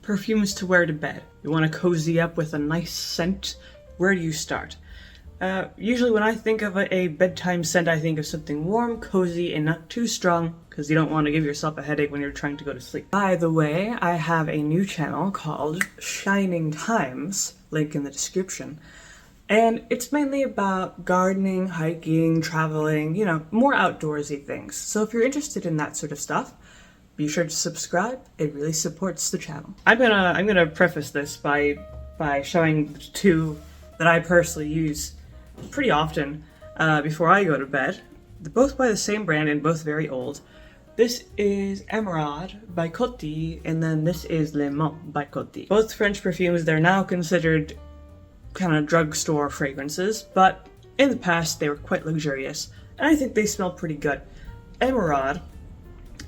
Perfumes to wear to bed. You want to cozy up with a nice scent. Where do you start? Usually when I think of a bedtime scent, I think of something warm, cozy, and not too strong, because you don't want to give yourself a headache when you're trying to go to sleep. By the way, I have a new channel called Shining Times, link in the description. And it's mainly about gardening, hiking, traveling, more outdoorsy things. So if you're interested in that sort of stuff, be sure to subscribe. It really supports the channel. I'm gonna preface this by showing the two that I personally use pretty often before I go to bed. They're both by the same brand and both very old. This is Emeraude by Coty, and then this is Le Mans by Coty. Both French perfumes. They're now considered kind of drugstore fragrances, but in the past they were quite luxurious, and I think they smell pretty good. Emeraude,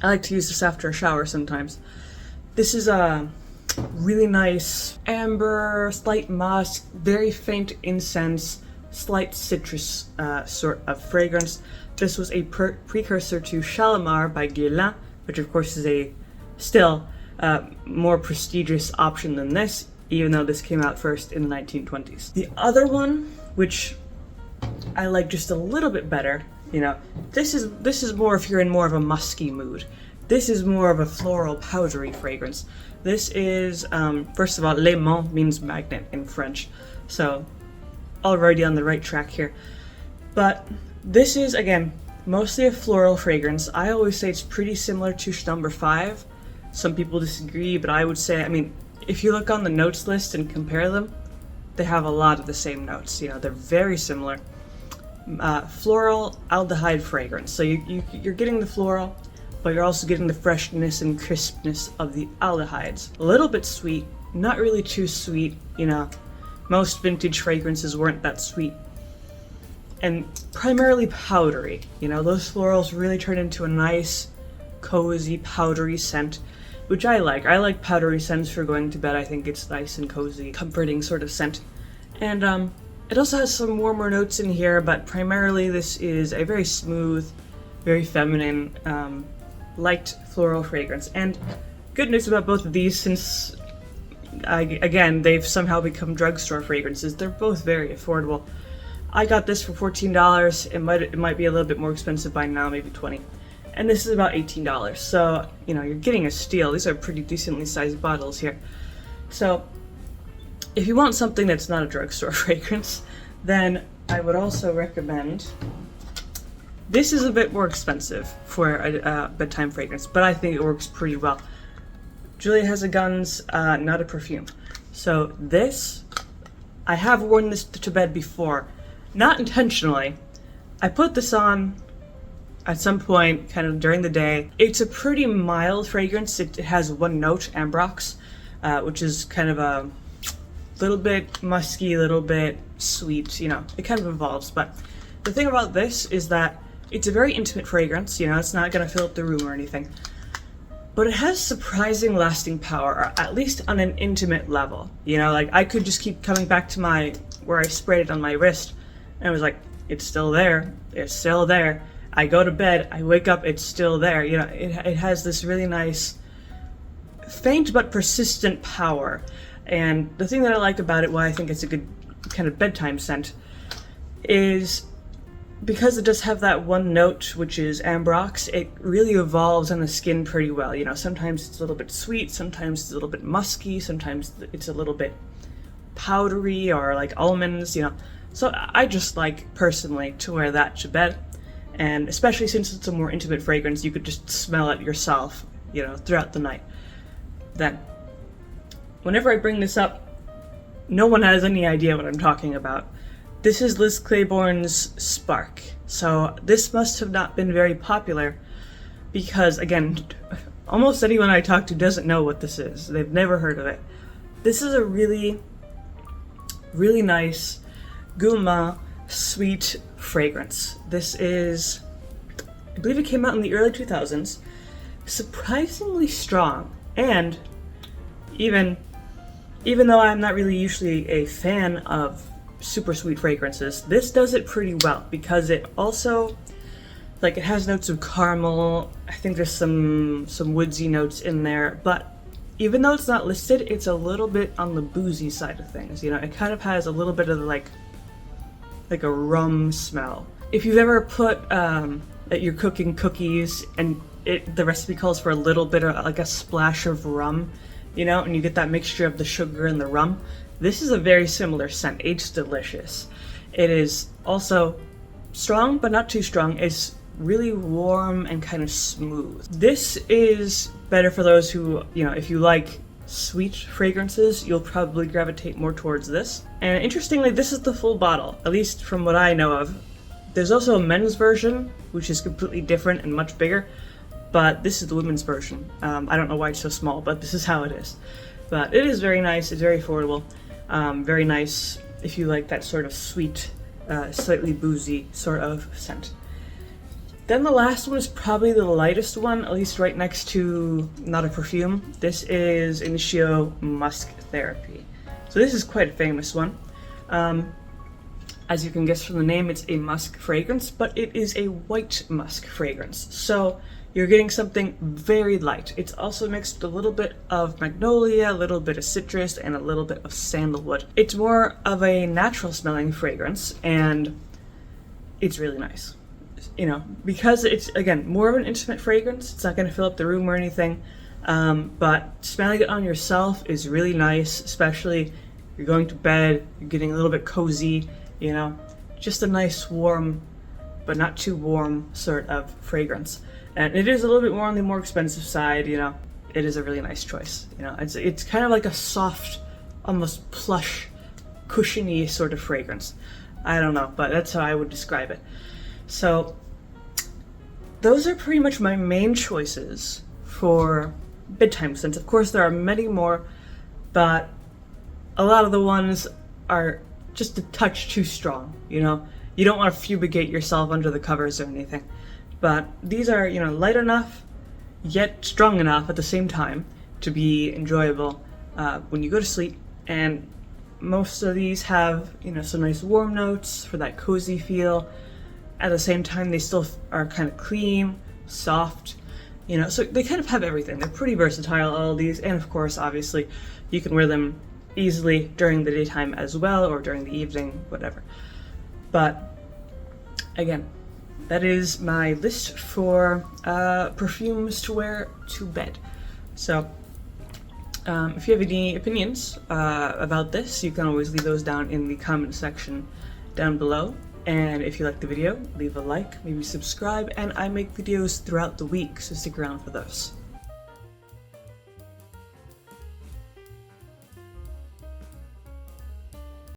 I like to use this after a shower sometimes. This is a really nice amber, slight musk, very faint incense, slight citrus sort of fragrance. This was a precursor to Shalimar by Guerlain, which of course is a still more prestigious option than this, even though this came out first in the 1920s. The other one, which I like just a little bit better, this is more if you're in more of a musky mood. This is more of a floral, powdery fragrance. This is, first of all, Le Mans means magnet in French, so already on the right track here. But this is, again, mostly a floral fragrance. I always say it's pretty similar to Number 5. Some people disagree, but I would say, if you look on the notes list and compare them, they have a lot of the same notes. They're very similar. Floral aldehyde fragrance. So you're getting the floral, but you're also getting the freshness and crispness of the aldehydes. A little bit sweet, not really too sweet. Most vintage fragrances weren't that sweet. And primarily powdery. Those florals really turn into a nice, cozy, powdery scent, which I like. I like powdery scents for going to bed. I think it's nice and cozy, comforting sort of scent. And it also has some warmer notes in here, but primarily this is a very smooth, very feminine, light floral fragrance. And good news about both of these, since again, they've somehow become drugstore fragrances, they're both very affordable. I got this for $14. It might be a little bit more expensive by now, maybe $20. And this is about $18. So, you're getting a steal. These are pretty decently sized bottles here. So, if you want something that's not a drugstore fragrance, then I would also recommend, this is a bit more expensive for a bedtime fragrance, but I think it works pretty well. Juliette Has not a perfume. So this, I have worn this to bed before. Not intentionally. I put this on at some point, kind of during the day. It's a pretty mild fragrance. It has one note, Ambrox, which is kind of a little bit musky, a little bit sweet, it kind of evolves. But the thing about this is that it's a very intimate fragrance, it's not gonna fill up the room or anything. But it has surprising lasting power, or at least on an intimate level. I could just keep coming back to where I sprayed it on my wrist, and I was like, it's still there, it's still there. I go to bed, I wake up, it's still there. It has this really nice, faint but persistent power. And the thing that I like about it, why I think it's a good kind of bedtime scent, is because it does have that one note, which is Ambrox, it really evolves on the skin pretty well. Sometimes it's a little bit sweet, sometimes it's a little bit musky, sometimes it's a little bit powdery or like almonds, So I just like, personally, to wear that to bed. And especially since it's a more intimate fragrance, you could just smell it yourself, throughout the night. Then, whenever I bring this up, no one has any idea what I'm talking about. This is Liz Claiborne's Spark. So this must have not been very popular because, again, almost anyone I talk to doesn't know what this is. They've never heard of it. This is a really, really nice, gourmand, sweet fragrance. This is, I believe it came out in the early 2000s, surprisingly strong, and even though I'm not really usually a fan of super sweet fragrances, this does it pretty well because it also, it has notes of caramel. I think there's some woodsy notes in there, but even though it's not listed, it's a little bit on the boozy side of things. You know, it kind of has a little bit of like a rum smell. If you've ever put that you're cooking cookies and the recipe calls for a little bit of like a splash of rum, you know, and you get that mixture of the sugar and the rum, this is a very similar scent. It's delicious. It is also strong, but not too strong. It's really warm and kind of smooth. This is better for those who, you know, if you like sweet fragrances, you'll probably gravitate more towards this. And interestingly, this is the full bottle, at least from what I know of. There's also a men's version, which is completely different and much bigger, but this is the women's version. I don't know why it's so small, but this is how it is. But it is very nice, it's very affordable, very nice if you like that sort of sweet, slightly boozy sort of scent. Then the last one is probably the lightest one, at least right next to not a perfume. This is Initio Musk Therapy. So this is quite a famous one. As you can guess from the name, it's a musk fragrance, but it is a white musk fragrance. So you're getting something very light. It's also mixed with a little bit of magnolia, a little bit of citrus, and a little bit of sandalwood. It's more of a natural smelling fragrance, and it's really nice. You know, because it's, again, more of an intimate fragrance. It's not going to fill up the room or anything, but smelling it on yourself is really nice, especially if you're going to bed, you're getting a little bit cozy, you know, just a nice warm, but not too warm sort of fragrance. And it is a little bit more on the more expensive side, you know. It is a really nice choice, you know. It's kind of like a soft, almost plush, cushiony sort of fragrance. I don't know, but that's how I would describe it. So those are pretty much my main choices for bedtime scents. Of course, there are many more, but a lot of the ones are just a touch too strong, you know. You don't want to fumigate yourself under the covers or anything. But these are, you know, light enough, yet strong enough at the same time to be enjoyable when you go to sleep. And most of these have, you know, some nice warm notes for that cozy feel. At the same time, they still are kind of clean, soft, you know, so they kind of have everything. They're pretty versatile, all of these. And of course, obviously, you can wear them easily during the daytime as well, or during the evening, whatever. But again, that is my list for perfumes to wear to bed. So if you have any opinions about this, you can always leave those down in the comment section down below. And if you like the video, leave a like, maybe subscribe, and I make videos throughout the week, so stick around for those.